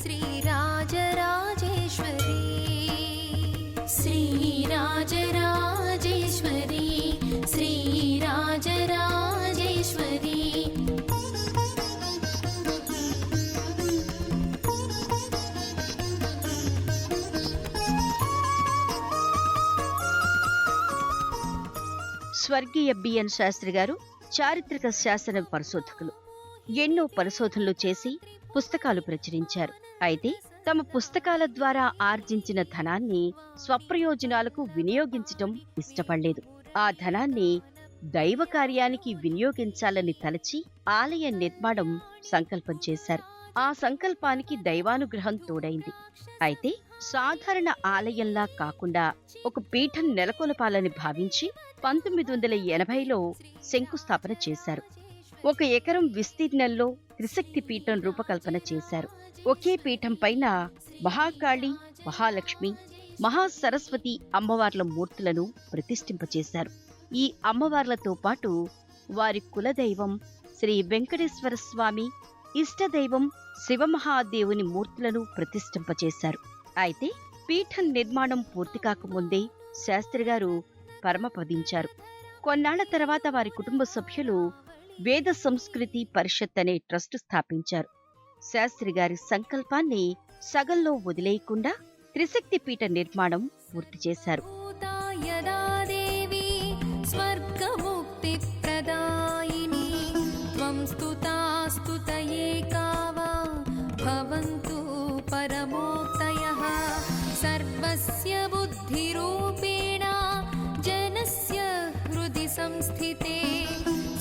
श्रीराजराजेश्वरी श्रीराजराजेश्वरी श्रीराजराजेश्वरी స్వర్గీయ బిఎన్ శాస్త్రి గారు చారిత్రక శాసన పరిశోధకులు. ఎన్నో పరిశోధనలు చేసి పుస్తకాలు ప్రచురించారు. అయితే తమ పుస్తకాల ద్వారా ఆర్జించిన ధనాన్ని స్వప్రయోజనాలకు వినియోగించటం ఇష్టపడలేదు. ఆ ధనాన్ని దైవ కార్యానికి వినియోగించాలని తలచి ఆలయ నిర్మాణం సంకల్పం చేశారు. ఆ సంకల్పానికి దైవానుగ్రహం తోడైంది. అయితే సాధారణ ఆలయంలా కాకుండా ఒక పీఠం నెలకొల్పాలని భావించి 1980లో శంకుస్థాపన చేశారు. 1 ఎకరం విస్తీర్ణంలో త్రిశక్తి పీఠం రూపకల్పన చేశారు. ఒకే పీఠం పైన మహాకాళి, మహాలక్ష్మి, మహాసరస్వతి అమ్మవార్ల మూర్తులను ప్రతిష్ఠింపచేశారు. ఈ అమ్మవార్లతో పాటు వారి కులదైవం శ్రీ వెంకటేశ్వర స్వామి, ఇష్టదైవం శివమహాదేవుని మూర్తులను ప్రతిష్ఠింపచేశారు. అయితే పీఠం నిర్మాణం పూర్తి కాకముందే శాస్త్రిగారు పరమపదించారు. కొన్నాళ్ల తర్వాత వారి కుటుంబ సభ్యులు వేద సంస్కృతి పరిషత్ అనే ట్రస్ట్ స్థాపించారు. శాస్త్రిగారి సంకల్పాన్ని సగంలో వదిలేయకుండా త్రిశక్తి పీఠ నిర్మాణం పూర్తి చేశారు. సర్వస్య బుద్ధిరూపేణ జనస్య హృది సంస్థితే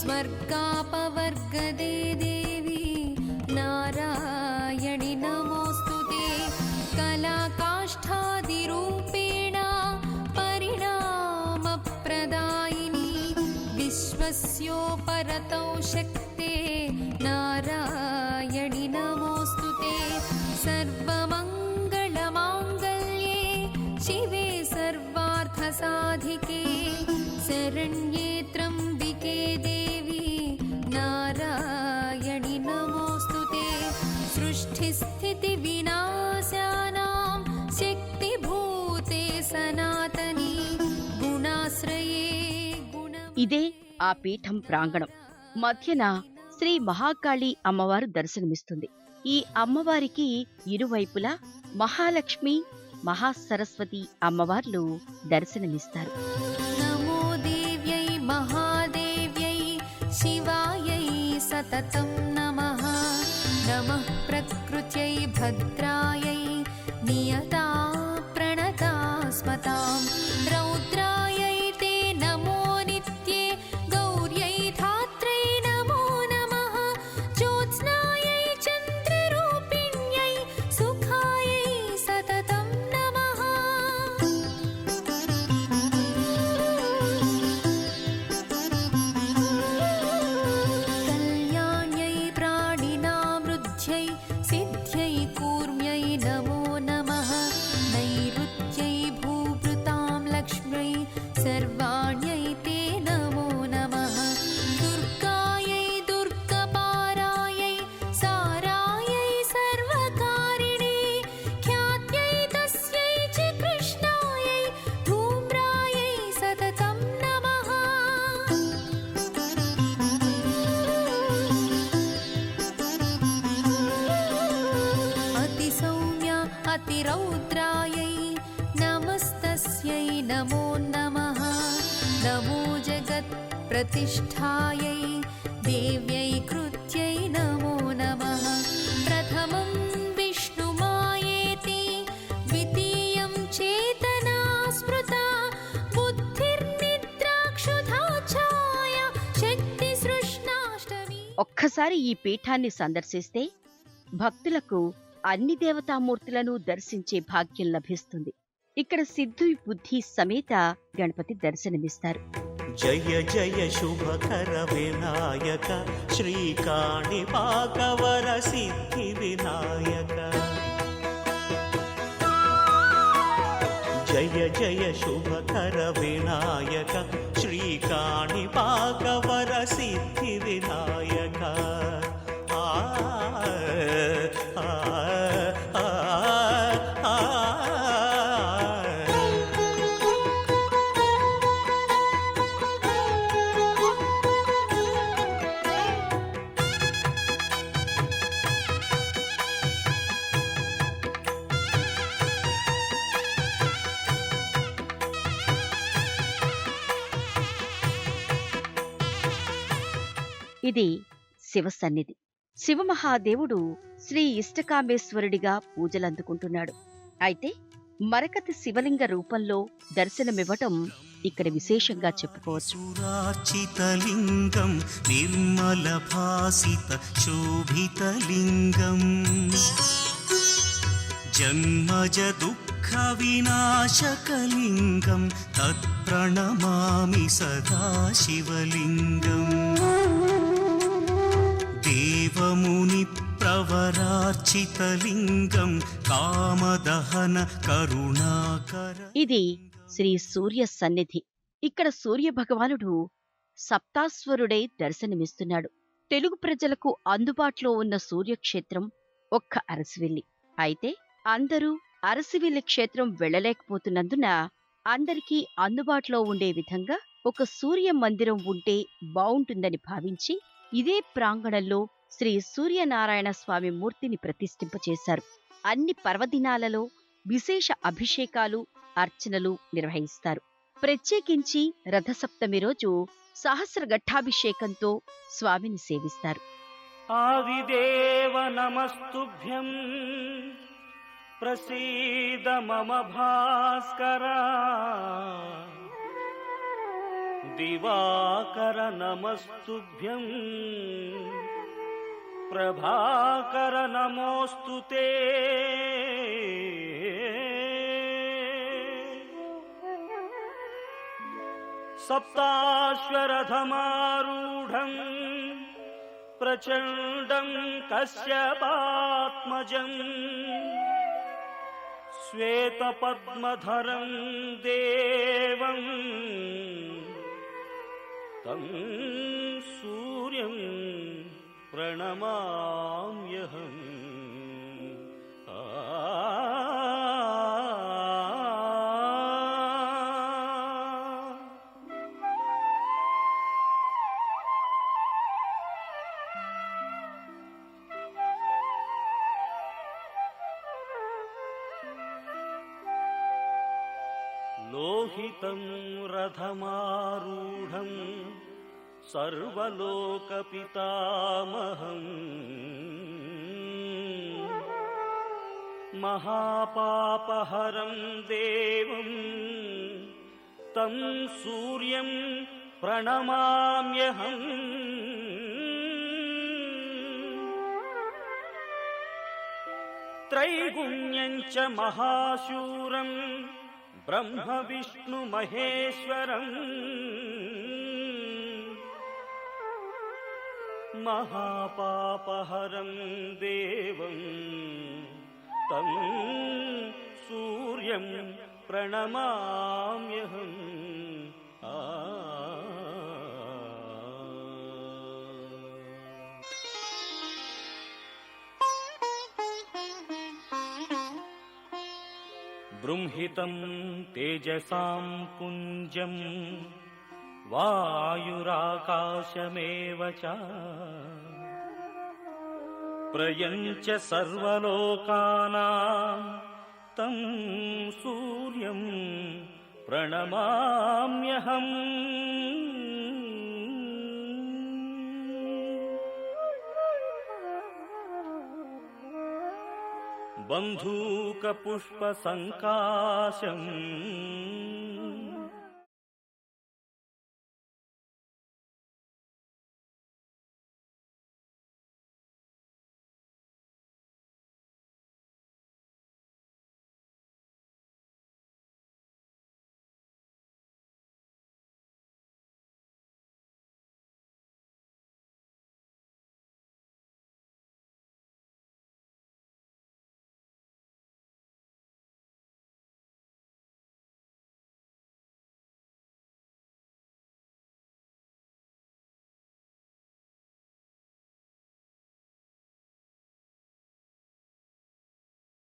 స్వర్గాపవర్గదే దేవి నారాయణి నమోస్తుతే కళాకాష్ఠాదిరూపేణ పరిణామప్రదాయిని విశ్వస్యోపరతౌ శక్తే నారాయణి నమోస్తుతే సర్వమంగళమాంగళ్యే శివే సర్వార్థసాధికే శరణ్యే త్ర్యంబికే దేవి నారాయణి నమోస్తుతే సృష్టిస్థితి వినాశానాం శక్తిభూతే సనాతని గుణాశ్రయే ఇదే ఆ పీఠం ప్రాంగణం. మధ్యన శ్రీ మహాకాళి అమ్మవారు దర్శనమిస్తుంది. ఈ అమ్మవారికి ఇరువైపులా మహాలక్ష్మి, మహాసరస్వతి అమ్మవార్లు దర్శనమిస్తారు. నమో దేవ్యై మహాదేవ్యై శివాయై సతతం నమః. నమః ప్రకృత్యై భద్రాయై నియతా ప్రణతా స్మతాం. రౌద్రాయై తే నమో నిత్యే గౌర్యై ధాత్రై నమో నమః. జ్యోత్స్నాయై చంద్రరూపిణ్యై సుఖాయై సతతం నమః. కళ్యాణ్యై ప్రాణినామృధ్యై సిద్ధ్యై కూర్మ్యై నమో నమః. నైరుత్యై భూభృతాం లక్ష్మ్యై సర్వాణ్యై తే నమో నమః. దుర్గాయై దుర్గపారాయై సారాయై సర్వకారిణే ఖ్యాత్యై తస్యై చ కృష్ణాయై ధూమ్రాయై సతతం నమః. అతిసౌమ్య అతిరౌద్రాయై నమస్తస్యై నమో నమః. నమో జగత్ ప్రతిష్ఠాయై దేవ్యై కృత్యై నమో నమః. ప్రథమం విష్ణుమాయేతి ద్వితీయం చేతనా స్మృతా బుద్ధిర్నిద్రాక్షుధా ఛాయ శక్తి సృష్ణాష్టమి. ఒక్కసారి ఈ పీఠాన్ని సందర్శిస్తే భక్తులకు అన్ని దేవతామూర్తులను దర్శించే భాగ్యం లభిస్తుంది. ఇక్కడ సిద్ధి బుద్ధి సమేత గణపతి దర్శనమిస్తారు. జయ జయ శుభకర వినాయక శ్రీకాణిపాకవర సిద్ధి వినాయక. జయ జయ శుభకర వినాయక శ్రీకాణిపాకవర సిద్ధి వినాయక. ఆ ఆ ఇది శివ సన్నిధి. శివమహాదేవుడు శ్రీ ఇష్టకామేశ్వరుడిగా పూజలందుకుంటున్నాడు. అయితే మరకత శివలింగ రూపంలో దర్శనమివ్వటం ఇక్కడ విశేషంగా చెప్పుకోవచ్చు. సురార్చితలింగం నిర్మలభాసిత శోభితలింగం జన్మజ దుఃఖ వినాశకలింగం తత్ప్రణమామి సదా శివలింగం దేవముని ప్రవరార్చితలింగం కామదహన కరుణాకర. ఇది శ్రీ సూర్య సన్నిధి. ఇక్కడ సూర్య భగవానుడు సప్తాస్వరుడై దర్శనమిస్తున్నాడు. తెలుగు ప్రజలకు అందుబాటులో ఉన్న సూర్యక్షేత్రం ఒక్క అరసివిల్లి. అయితే అందరూ అరసివిల్లి క్షేత్రం వెళ్లలేకపోతున్నందున అందరికీ అందుబాటులో ఉండే విధంగా ఒక సూర్య మందిరం ఉంటే బావుంటుందని భావించి ఇదే ప్రాంగణంలో శ్రీ సూర్యనారాయణ స్వామి మూర్తిని ప్రతిష్ఠింపచేశారు. అన్ని పర్వదినాలలో విశేష అభిషేకాలు, అర్చనలు నిర్వహిస్తారు. ప్రత్యేకించి రథసప్తమి రోజు సహస్రఘట్టాభిషేకంతో స్వామిని సేవిస్తారు. ఆదిదేవ నమస్తుభ్యం ప్రసీద మమ భాస్కర దివాకర నమస్తుభ్యం ప్రభాకర నమోస్తుతే సప్తాశ్వరథమారూఢం ప్రచండం కశ్యపాత్మజం శ్వేతపద్మధరం దేవం తం సూర్యం ప్రణమామ్యహం. లోహితం రథమారూఢం సర్వలోకపితామహం మహాపాపహరం దేవం తం సూర్యం ప్రణమామ్యహం. త్రైగుణ్యం చ మహాశూరం బ్రహ్మ విష్ణు మహేశ్వరం మహాపాపహరం దేవం తం సూర్యం ప్రణమామ్యహం. బృంహితం తేజసాం కుంజం వాయురాకాశమేవ చ ప్రయంచ సర్వలోకానాం తం సూర్యం ప్రణమామ్యహం. బంధూకపుష్పసంకాశం